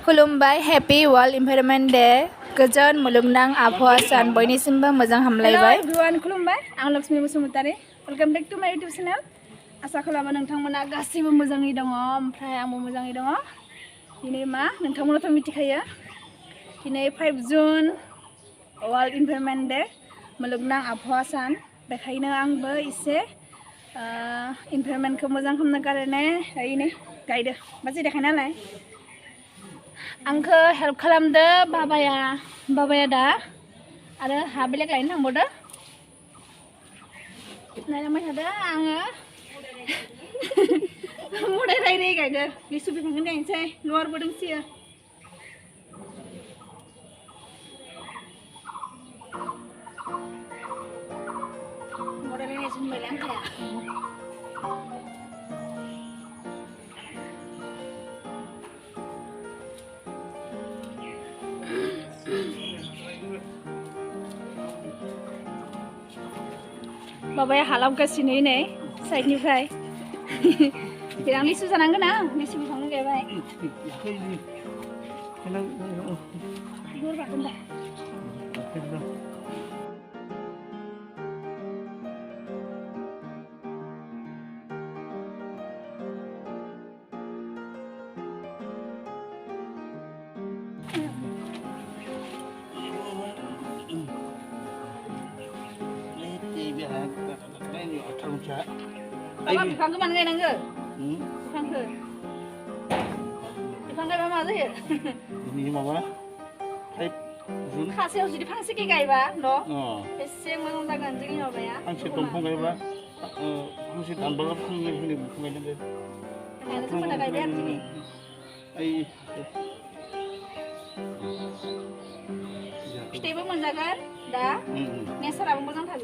खुलुमबाय happy world इनभाइरनमेंट day गोजोन मुलुगनां आबहावा सान बयनिसिमबो मोजां हामलायबाय। हेलो एवरीवन खुलुमबाय आं Lakshmi Basumatary welcome back to my YouTube channel. आसा खालामो नोंथांमोना गासैबो मोजाङै दङ ओमफ्राय आंबो मोजाङै दङ। दिनै मा नोंथांमोनाथ' मिथिखायो दिनै 5 जुन वर्ल्ड इनभाइरनमेंट डे मुलुगनां आबहावा सान बेखायनो आंबो एसे इनभाइरनमेंटखौ मोजां खालामनो कारणे ओरैनो गायदो बाजै देखाय नालाय आंखौ हेल्प खालामदो बाबाया दा आरो हा बेलेग लायनो थांबावदो नायलांबाय थादो आङो मदाय रायराय गायदो लिसु बिफांखौ गायनोसै लवारबो दंसोयो। मदाय रायरायसो होनबायलै आंखाया बाबाया हालाबगासिनो नै साइडनिफ्राय देनां लिसु जानांगोन आं लिसु बिफांखौ गायबाय बागोन दा Apa bifango mana gay nanggo? Bifango. Bifango apa mana sih? Ini apa? Kayak Jun. Kasih harus jadi fangsi kayak gay ba, no? Eseng mau ngadakan jadi apa ya? Fangsi tumpung gay ba? Fangsi tambal apa sih ini bukan ini? Ada tuh pada gay ba sini. Ay. Stay ba menjaga? Dah. Ngesar apa mau nangkal?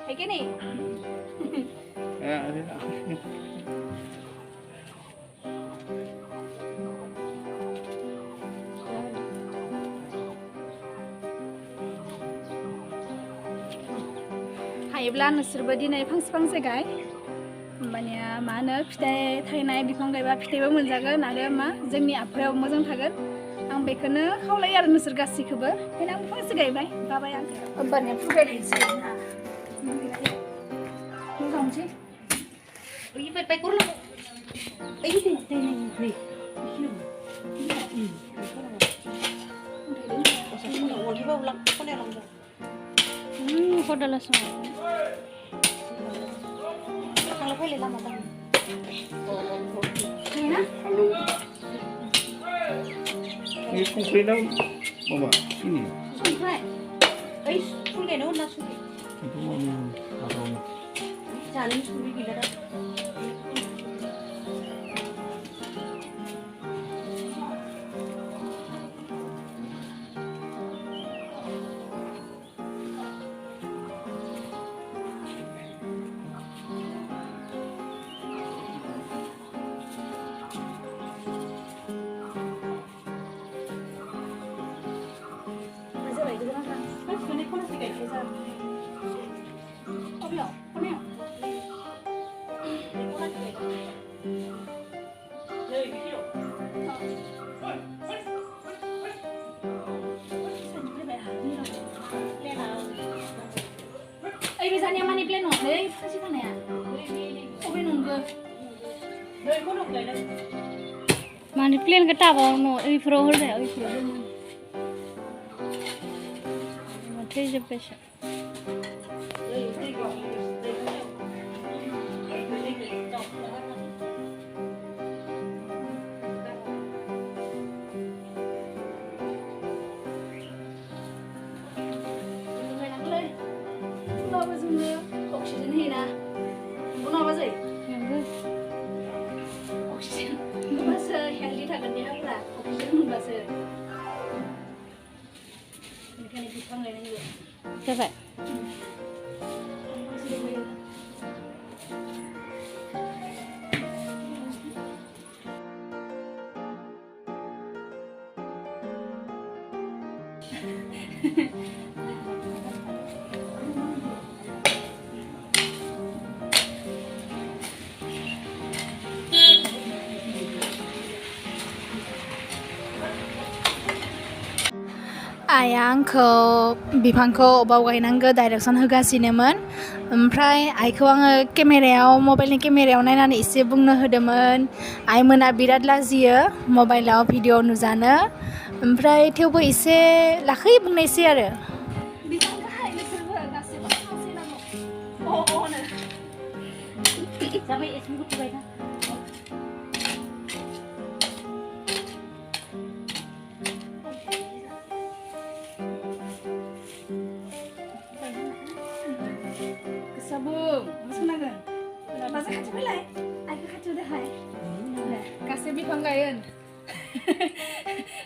Kayak gini. Ya, ada. हायोब्ला नोंसोरबो दिनै फांसे गाय होमबानिया मा होनो फिथाइ थायनाय बिफां गायबा फिथाइबो मोनजागोन आरो मा जोंनि आबहावायाव मोजां थागोन आं बेखौनो खावलायो आरो नोंसोर गासैखौबो ओंखायनो आं फांसे गायबाय बाबाया होमबानिया फुगायनोसै मोजांसैไปkurang. Ini. Kodalah semua. Kalau boleh lama tang. Halo. Ini kumpulin mama sini. Sumpah. Sumpah ni orang sumpah. Itu mau apa? Jangan sumpah gila dah. Biasanya mani plan no, deh, kasih mana ya? Oh, nunggu. Mani plan kita apa no? Ini flower deh, ini flower. Mati je pesha. Oksigen hina. Bunu apa sih? Oksigen. Bahasa healthy थागोन देहाफोरा oksigen मोनबासो. बेनिखायनो बिफां गायनांगौ. Coba. आइया आंखौ बिफांखौ अबाव गायनांगौ डाइरेक्सन होगासिनोमोन ओमफ्राय आइखौ आङो मबाइलनि केमेरायाव नायनानै एसे बुंनो होदोंमोन आइमोना बिराद लाजियो मबाइलाव भिडिअ नुजानो ओमफ्राय थेवबो एसे लाखै बुंनायसै आरो बिफां गाहाय नोंसोरबो गासैबो फांसे नांगौ अनो जाबाय एसे गुथिबाय ना Sabung, masuk naga. Masa kacau belai? Aku kacau dah hai. Kasih bifang gayen.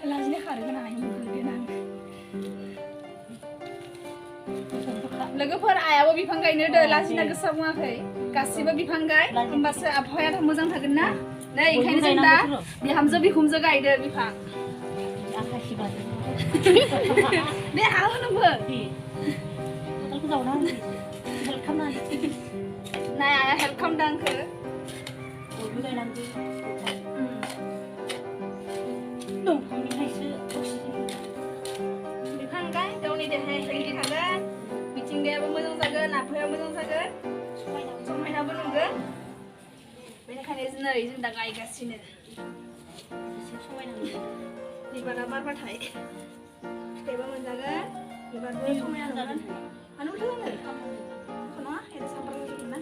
Lagi ni hari kan ayam beli nang. Lagu per ayam bifang gayen ada lagi naga sabung akai. Kasih bifang gay, kembasa apa yang kamu jang thagen na? Nah, ikan ni dah. Di hamzah bihum jaga ide bifang. Apa sih bang? Dia halu number. Aku tahu nanti. Help Nah, ayah help kamu dang ke? juga nanti. Dong, kami hasil. Bifang gay, kau ni deh hai lagi thagen. Bicing dia apa mujung thagen, apa yang mujung thagen? Sampai apa nunggu? Benar ni jenar izin dah gay gas sini. Di mana bar thai. Teba menjaga, di bar boleh sampai jalan. Anu betul ni. Kenapa? Ada sampai lagi mana?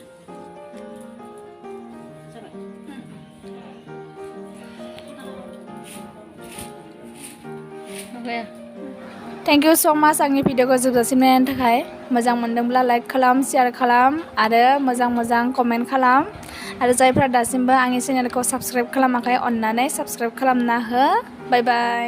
Thank you सो माच आंनि भिडिअखौ जोबजासिम नायनायनि थाखाय मोजां मोनदोंब्ला like खालाम share खालाम आरो मोजां कमेन्ट खालाम आरो जायफ्रा दासिमबो आंनि चेनेलखौ साबस्क्राइब खालामाखै अन्नानै साबस्क्राइब खालामना हो बाय बाय